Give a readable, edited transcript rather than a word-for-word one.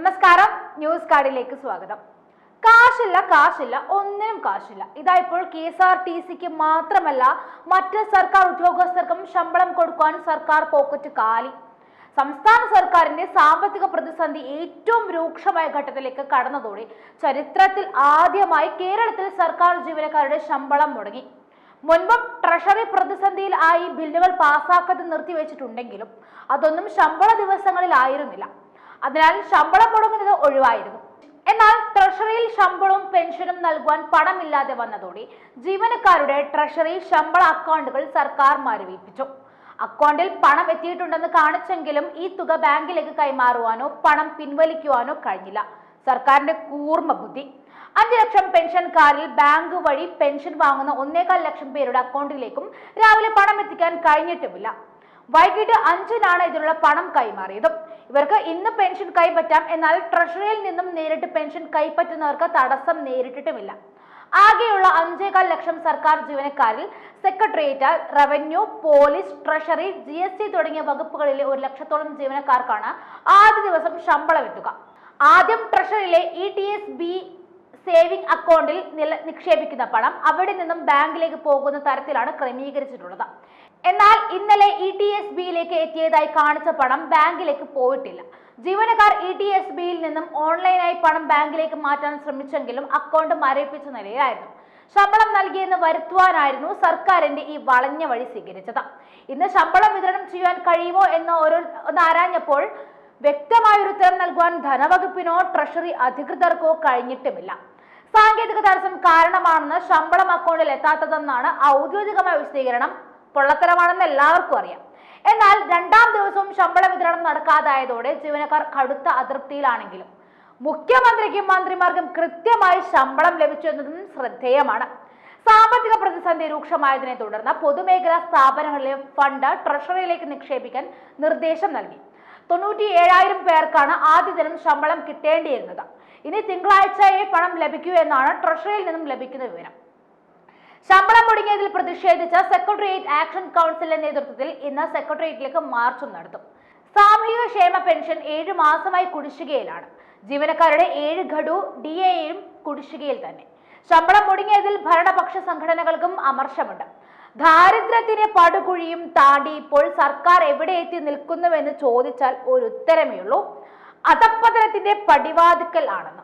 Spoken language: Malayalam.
നമസ്കാരം, ന്യൂസ് കാർഡിലേക്ക് സ്വാഗതം. കാശില്ല, ഒന്നിനും കാശില്ല. ഇതാ ഇപ്പോൾ KSRTCക്ക് മാത്രമല്ല മറ്റ് സർക്കാർ ഉദ്യോഗസ്ഥർക്കും ശമ്പളം കൊടുക്കാൻ സർക്കാർ പോക്കറ്റ് കാലി. സംസ്ഥാന സർക്കാരിന്റെ സാമ്പത്തിക പ്രതിസന്ധി ഏറ്റവും രൂക്ഷമായ ഘട്ടത്തിലേക്ക് കടന്നതോടെ ചരിത്രത്തിൽ ആദ്യമായി കേരളത്തിൽ സർക്കാർ ജീവനക്കാരുടെ ശമ്പളം മുടങ്ങി. മുൻപും ട്രഷറി പ്രതിസന്ധിയിൽ ആയി ബില്ലുകൾ പാസ്സാക്കാതെ നിർത്തിവെച്ചിട്ടുണ്ടെങ്കിലും അതൊന്നും ശമ്പള ദിവസങ്ങളിലായിരുന്നില്ല. അതിനാൽ ശമ്പളം മുടങ്ങുന്നത് ഒഴിവായിരുന്നു. എന്നാൽ ട്രഷറിയിൽ ശമ്പളവും പെൻഷനും നൽകുവാൻ പണമില്ലാതെ വന്നതോടെ ജീവനക്കാരുടെ ട്രഷറി ശമ്പള അക്കൗണ്ടുകൾ സർക്കാർ മരവിപ്പിച്ചു. അക്കൗണ്ടിൽ പണം എത്തിയിട്ടുണ്ടെന്ന് കാണിച്ചെങ്കിലും ഈ തുക ബാങ്കിലേക്ക് കൈമാറുവാനോ പണം പിൻവലിക്കുവാനോ കഴിഞ്ഞില്ല. സർക്കാരിന്റെ കൂർമ്മ ബുദ്ധി. 5 ലക്ഷം പെൻഷൻകാരിൽ ബാങ്ക് വഴി പെൻഷൻ വാങ്ങുന്ന 1.25 ലക്ഷം പേരുടെ അക്കൗണ്ടിലേക്കും രാവിലെ പണം എത്തിക്കാൻ കഴിഞ്ഞിട്ടുമില്ല. വൈകിട്ട് 5-നാണ് ഇതിനുള്ള പണം കൈമാറിയതും. ഇവർക്ക് ഇന്ന് പെൻഷൻ കൈപ്പറ്റാം, എന്നാൽ ട്രഷറിയിൽ നിന്നും നേരിട്ട് പെൻഷൻ കൈപ്പറ്റുന്നവർക്ക് തടസ്സം നേരിട്ടിട്ടുമില്ല. ആകെയുള്ള 5.25 ലക്ഷം സർക്കാർ ജീവനക്കാരിൽ secretariat, revenue, police, treasury, GST തുടങ്ങിയ വകുപ്പുകളിലെ 1 ലക്ഷത്തോളം ജീവനക്കാർക്കാണ് ആദ്യ ദിവസം ശമ്പളം എത്തുക. ആദ്യം ട്രഷറിയിലെ ETSB സേവിംഗ് അക്കൗണ്ടിൽ നിക്ഷേപിക്കുന്ന പണം അവിടെ നിന്നും ബാങ്കിലേക്ക് പോകുന്ന തരത്തിലാണ് ക്രമീകരിച്ചിട്ടുള്ളത്. എന്നാൽ ഇന്നലെ ETSBയിലേക്ക് എത്തിയതായി കാണിച്ച പണം ബാങ്കിലേക്ക് പോയിട്ടില്ല. ജീവനക്കാർ ETSBയിൽ നിന്നും ഓൺലൈനായി പണം ബാങ്കിലേക്ക് മാറ്റാൻ ശ്രമിച്ചെങ്കിലും അക്കൗണ്ട് മരവിപ്പിച്ച നിലയിലായിരുന്നു. ശമ്പളം നൽകിയെന്ന് വരുത്തുവാനായിരുന്നു സർക്കാരിന്റെ ഈ വളഞ്ഞ വഴി സ്വീകരിച്ചത്. ഇന്ന് ശമ്പളം വിതരണം ചെയ്യാൻ കഴിയുമോ എന്ന് ആരാഞ്ഞപ്പോൾ വ്യക്തമായൊരു ഉത്തരം നൽകുവാൻ ധനവകുപ്പിനോ ട്രഷറി അധികൃതർക്കോ കഴിഞ്ഞിട്ടുമില്ല. സാങ്കേതിക തടസ്സം കാരണമാണെന്ന് ശമ്പളം അക്കൗണ്ടിൽ എത്താത്തതെന്നാണ് ഔദ്യോഗികമായ വിശദീകരണം. പൊള്ളത്തരമാണെന്ന് എല്ലാവർക്കും അറിയാം. എന്നാൽ 2-ാം ദിവസവും ശമ്പള വിതരണം നടക്കാതായതോടെ ജീവനക്കാർ കടുത്ത അതൃപ്തിയിലാണെങ്കിലും മുഖ്യമന്ത്രിക്കും മന്ത്രിമാർക്കും കൃത്യമായി ശമ്പളം ലഭിച്ചു എന്നതും ശ്രദ്ധേയമാണ്. സാമ്പത്തിക പ്രതിസന്ധി രൂക്ഷമായതിനെ തുടർന്ന് പൊതുമേഖലാ സ്ഥാപനങ്ങളിലെ ഫണ്ട് ട്രഷറിയിലേക്ക് നിക്ഷേപിക്കാൻ നിർദ്ദേശം നൽകി. 97,000 പേർക്കാണ് ആദ്യ ദിനം ശമ്പളം കിട്ടേണ്ടിയിരുന്നത്. ഇനി തിങ്കളാഴ്ചയെ പണം ലഭിക്കൂ എന്നാണ് ട്രഷറിയിൽ നിന്നും ലഭിക്കുന്ന വിവരം. ശമ്പളം മുടങ്ങിയതിൽ പ്രതിഷേധിച്ച സെക്രട്ടേറിയറ്റ് ആക്ഷൻ കൗൺസിലിന്റെ നേതൃത്വത്തിൽ ഇന്ന് സെക്രട്ടേറിയറ്റിലേക്ക് മാർച്ചും നടത്തും. സാമൂഹിക ക്ഷേമ പെൻഷൻ 7 മാസമായി കുടിശ്ശികയിലാണ്. ജീവനക്കാരുടെ 7 ഗഡു DAയും കുടിശ്ശികയിൽ തന്നെ. ശമ്പളം മുടങ്ങിയതിൽ ഭരണപക്ഷ സംഘടനകൾക്കും അമർഷമുണ്ട്. ദാരിദ്ര്യത്തിന്റെ പടുകുഴിയും താണ്ടി ഇപ്പോൾ സർക്കാർ എവിടെ എത്തി നിൽക്കുന്നുവെന്ന് ചോദിച്ചാൽ ഒരു ഉത്തരമേ ഉള്ളൂ: അധപ്പതനത്തിന്റെ പടിവാതിക്കൽ ആണെന്ന്.